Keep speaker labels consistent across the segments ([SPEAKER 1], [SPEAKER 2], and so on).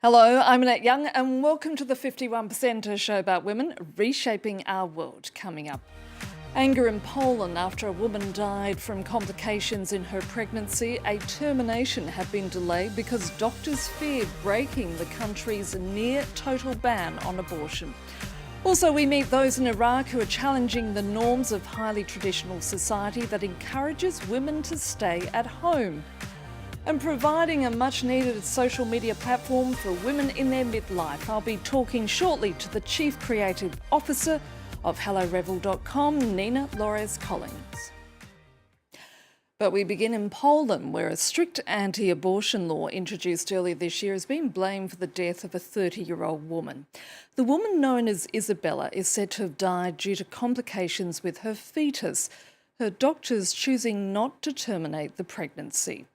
[SPEAKER 1] Hello, I'm Annette Young and welcome to the 51%, a show about women reshaping our world. Coming up, anger in Poland after a woman died from complications in her pregnancy. A termination had been delayed because doctors feared breaking the country's near total ban on abortion. Also, we meet those in Iraq who are challenging the norms of highly traditional society that encourages women to stay at home, and providing a much-needed social media platform for women in their midlife. I'll be talking shortly to the Chief Creative Officer of HelloRevel.com, Nina Lores-Collins. But we begin in Poland, where a strict anti-abortion law introduced earlier this year has been blamed for the death of a 30-year-old woman. The woman, known as Isabella, is said to have died due to complications with her fetus, her doctors choosing not to terminate the pregnancy.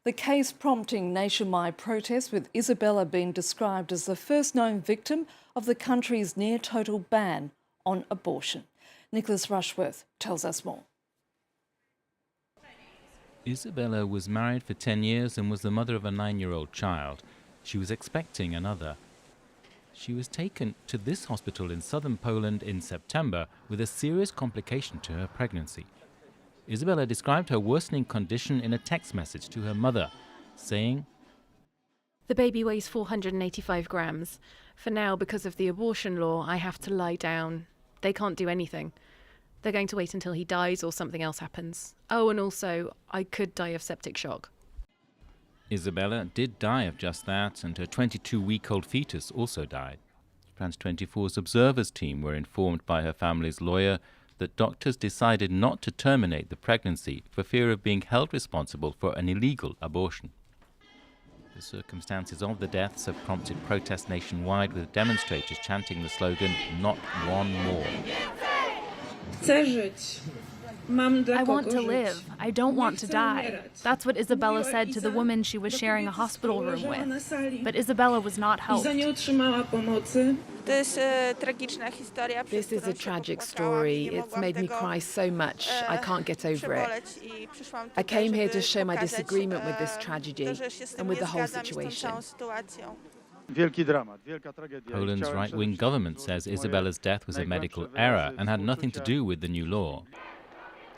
[SPEAKER 1] The case prompting nationwide protests, with Isabella being described as the first known victim of the country's near-total ban on abortion. Nicholas Rushworth tells us more.
[SPEAKER 2] Isabella was married for 10 years and was the mother of a 9-year-old child. She was expecting another. She was taken to this hospital in southern Poland in September with a serious complication to her pregnancy. Isabella described her worsening condition in a text message to her mother, saying,
[SPEAKER 3] "The baby weighs 485 grams. For now, because of the abortion law, I have to lie down. They can't do anything. They're going to wait until he dies or something else happens. Oh, and also, I could die of septic shock."
[SPEAKER 2] Isabella did die of just that, and her 22-week-old fetus also died. France 24's Observers team were informed by her family's lawyer that doctors decided not to terminate the pregnancy for fear of being held responsible for an illegal abortion. The circumstances of the deaths have prompted protests nationwide, with demonstrators chanting the slogan, "Not one more."
[SPEAKER 4] I want to live. I don't want to die. That's what Isabella said to the woman she was sharing a hospital room with. But Isabella was not helped.
[SPEAKER 5] This is a tragic story. It's made me cry so much. I can't get over it. I came here to show my disagreement with this tragedy and with the whole situation.
[SPEAKER 2] Poland's right-wing government says Isabella's death was a medical error and had nothing to do with the new law.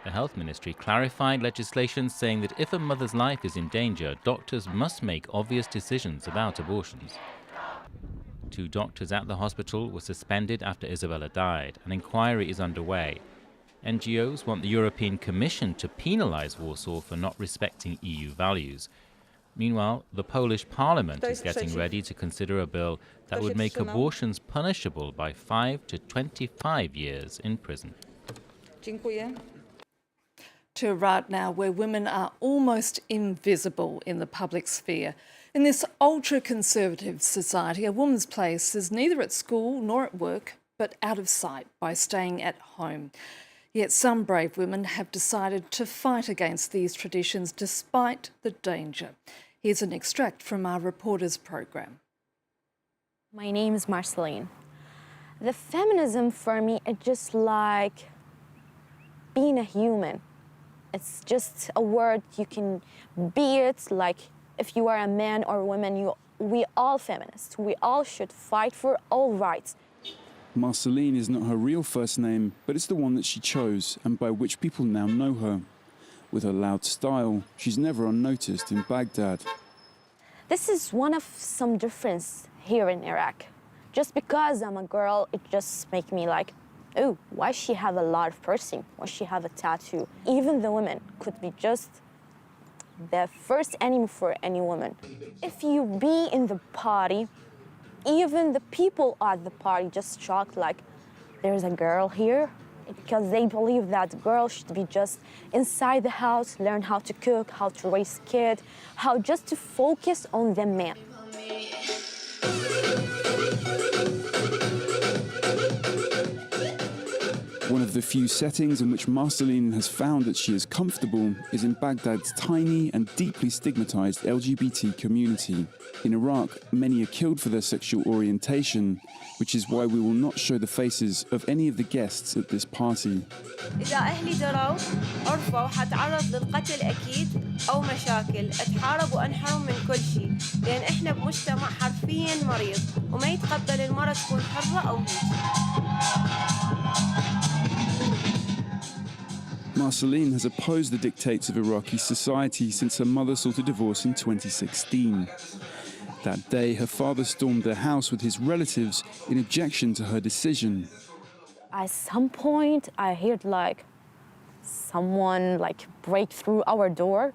[SPEAKER 2] The health ministry clarified legislation saying that if a mother's life is in danger, doctors must make obvious decisions about abortions. 2 doctors at the hospital were suspended after Isabella died. An inquiry is underway. NGOs want the European Commission to penalise Warsaw for not respecting EU values. Meanwhile, the Polish Parliament is getting ready to consider a bill that would make abortions punishable by 5 to 25 years in prison.
[SPEAKER 1] To Iraq now, where women are almost invisible in the public sphere. In this ultra-conservative society, a woman's place is neither at school nor at work, but out of sight by staying at home. Yet some brave women have decided to fight against these traditions despite the danger. Here's an extract from our reporters' program.
[SPEAKER 6] My name is Marceline. The feminism for me is just like being a human. It's just a word you can be it, like if you are a man or a woman, we all feminists. We all should fight for all rights.
[SPEAKER 7] Marceline is not her real first name, but it's the one that she chose and by which people now know her. With her loud style, she's never unnoticed in Baghdad.
[SPEAKER 6] This is one of some difference here in Iraq. Just because I'm a girl, it just makes me like, oh, why she have a lot of piercing? Why she have a tattoo? Even the women could be just the first enemy for any woman. If you be in the party, even the people at the party just shocked, like, there's a girl here, because they believe that girl should be just inside the house, learn how to cook, how to raise kids, how just to focus on the man.
[SPEAKER 7] One of the few settings in which Marceline has found that she is comfortable is in Baghdad's tiny and deeply stigmatized LGBT community. In Iraq, many are killed for their sexual orientation, which is why we will not show the faces of any of the guests at this party.
[SPEAKER 8] إذا أهلي دروا عرفوا حتعرض للقتل أكيد أو مشاكل أتحارب وأنحرم من كل شيء لأن إحنا بمجتمع حرفياً مريض وما يتقبل المرأة تكون حرة أو
[SPEAKER 7] Marceline has opposed the dictates of Iraqi society since her mother sought a divorce in 2016. That day, her father stormed their house with his relatives in objection to her decision.
[SPEAKER 6] At some point, I heard someone break through our door.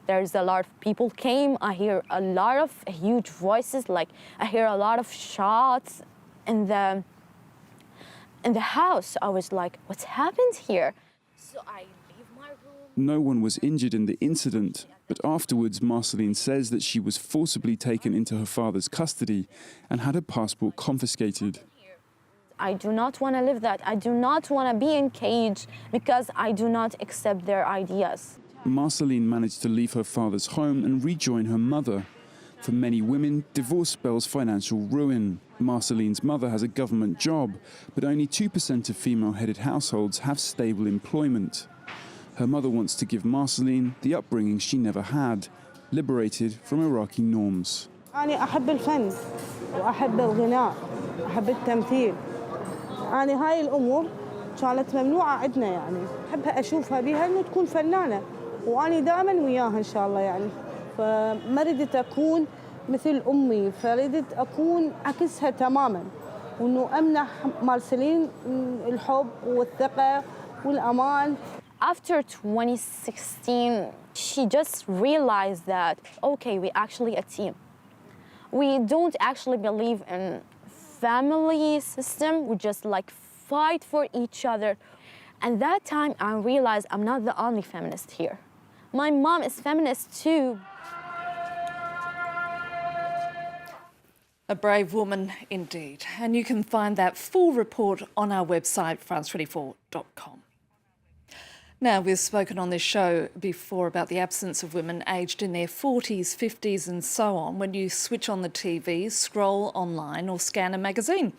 [SPEAKER 6] There's a lot of people came. I hear a lot of huge voices. I hear a lot of shots in the house. I was like, what's happened here? So I leave my room.
[SPEAKER 7] No one was injured in the incident, but afterwards, Marceline says that she was forcibly taken into her father's custody and had her passport confiscated.
[SPEAKER 6] I do not want to live that. I do not want to be in cage because I do not accept their ideas.
[SPEAKER 7] Marceline managed to leave her father's home and rejoin her mother. For many women, divorce spells financial ruin. Marceline's mother has a government job, but only 2% of female-headed households have stable employment. Her mother wants to give Marceline the upbringing she never had, liberated from Iraqi norms.
[SPEAKER 9] أنا أحب الفن وأحب الغناء أحب التمثيل. أنا هاي الأمور كانت ممنوعة عندنا يعني أحبها أشوفها بها إنه تكون فنانة وأنا دائما وياها إن شاء الله يعني فما ردت أكون مثل أمي فردت أكون عكسها تماما وإنه أمنح مارسلين الحب والثقة والأمان.
[SPEAKER 6] After 2016, she just realized that, okay, we're actually a team. We don't actually believe in family system. We just fight for each other. And that time I realized I'm not the only feminist here. My mom is feminist too.
[SPEAKER 1] A brave woman indeed. And you can find that full report on our website, france24.com. Now, we've spoken on this show before about the absence of women aged in their 40s, 50s and so on when you switch on the TV, scroll online or scan a magazine.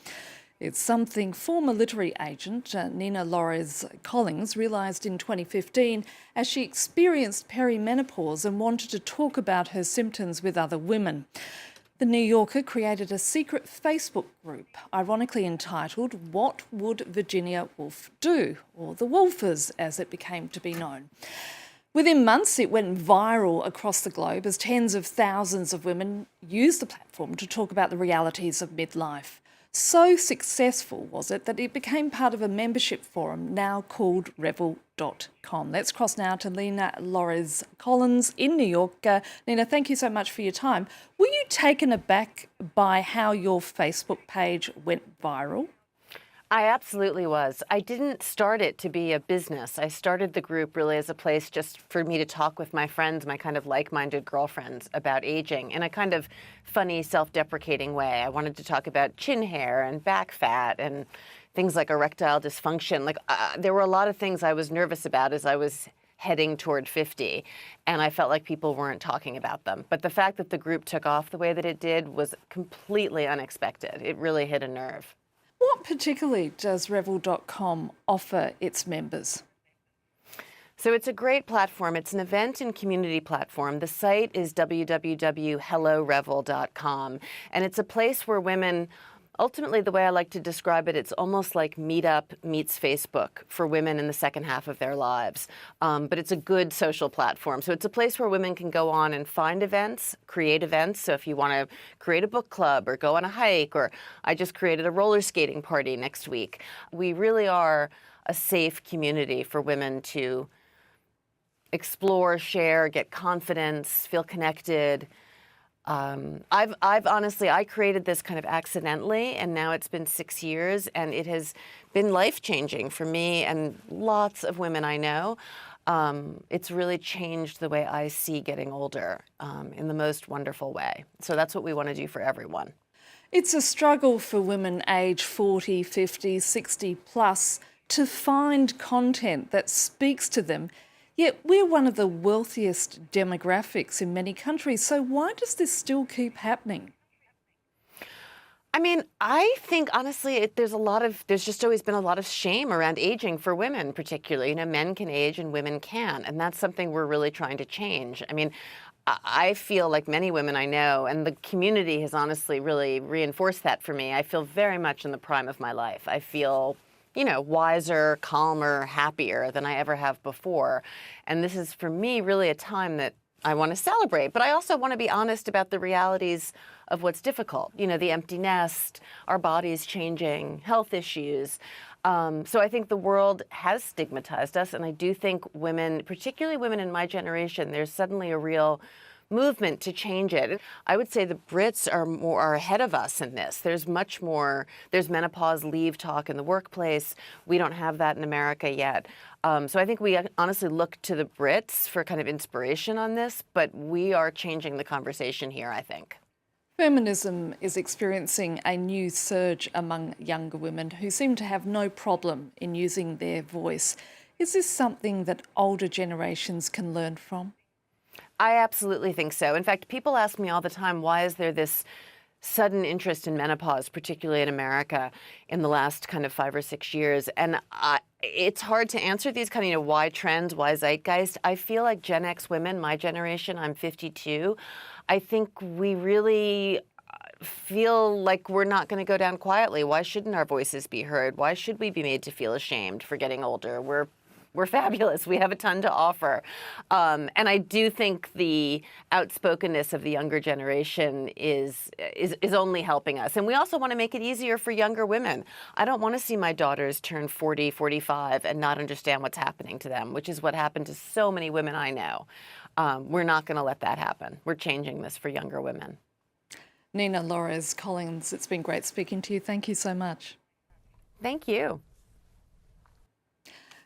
[SPEAKER 1] It's something former literary agent Nina Lores Collins realised in 2015 as she experienced perimenopause and wanted to talk about her symptoms with other women. The New Yorker created a secret Facebook group, ironically entitled What Would Virginia Woolf Do? Or The Woolfers, as it became to be known. Within months, it went viral across the globe as tens of thousands of women used the platform to talk about the realities of midlife. So successful was it that it became part of a membership forum now called Revel.com. Let's cross now to Nina Lores Collins in New York. Nina, thank you so much for your time. Were you taken aback by how your Facebook page went viral?
[SPEAKER 10] I absolutely was. I didn't start it to be a business. I started the group really as a place just for me to talk with my friends, my kind of like-minded girlfriends about aging in a kind of funny, self-deprecating way. I wanted to talk about chin hair and back fat and things like erectile dysfunction. There were a lot of things I was nervous about as I was heading toward 50, and I felt like people weren't talking about them. But the fact that the group took off the way that it did was completely unexpected. It really hit a nerve.
[SPEAKER 1] What particularly does Revel.com offer its members?
[SPEAKER 10] So it's a great platform. It's an event and community platform. The site is www.hellorevel.com, and it's a place where women, ultimately the way I like to describe it, it's almost like Meetup meets Facebook for women in the second half of their lives. But it's a good social platform. So it's a place where women can go on and find events, create events. So if you want to create a book club or go on a hike, or I just created a roller skating party next week. We really are a safe community for women to explore, share, get confidence, feel connected. I've honestly, I created this kind of accidentally, and now it's been 6 years, and it has been life-changing for me and lots of women I know. It's really changed the way I see getting older in the most wonderful way. So that's what we want to do for everyone.
[SPEAKER 1] It's a struggle for women aged 40, 50, 60 plus to find content that speaks to them. Yet we're one of the wealthiest demographics in many countries. So why does this still keep happening?
[SPEAKER 10] I mean, I think honestly, there's just always been a lot of shame around aging for women, particularly. You know, men can age and women can, and that's something we're really trying to change. I mean, I feel like many women I know, and the community has honestly really reinforced that for me. I feel very much in the prime of my life. I feel, you know, wiser, calmer, happier than I ever have before. And this is, for me, really a time that I want to celebrate, but I also want to be honest about the realities of what's difficult. You know, the empty nest, our bodies changing, health issues. So I think the world has stigmatized us, and I do think women, particularly women in my generation, there's suddenly a real movement to change it. I would say the Brits are ahead of us in this. There's much more. There's menopause leave talk in the workplace. We don't have that in America yet. So I think we honestly look to the Brits for kind of inspiration on this, but we are changing the conversation here, I think.
[SPEAKER 1] Feminism is experiencing a new surge among younger women who seem to have no problem in using their voice. Is this something that older generations can learn from?
[SPEAKER 10] I absolutely think so. In fact, people ask me all the time, why is there this sudden interest in menopause, particularly in America, in the last kind of 5 or 6 years? And it's hard to answer these kind of, you know, why trends, why zeitgeist. I feel like Gen X women, my generation, I'm 52, I think we really feel like we're not going to go down quietly. Why shouldn't our voices be heard? Why should we be made to feel ashamed for getting older? We're fabulous. We have a ton to offer. And I do think the outspokenness of the younger generation is only helping us. And we also want to make it easier for younger women. I don't want to see my daughters turn 40, 45 and not understand what's happening to them, which is what happened to so many women I know. We're not going to let that happen. We're changing this for younger women.
[SPEAKER 1] Nina Lores-Collins, it's been great speaking to you. Thank you so much.
[SPEAKER 10] Thank you.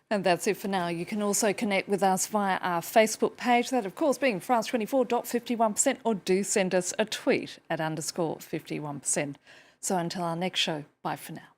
[SPEAKER 1] And that's it for now. You can also connect with us via our Facebook page, that of course being France24.51%, or do send us a tweet at _51%. So until our next show, bye for now.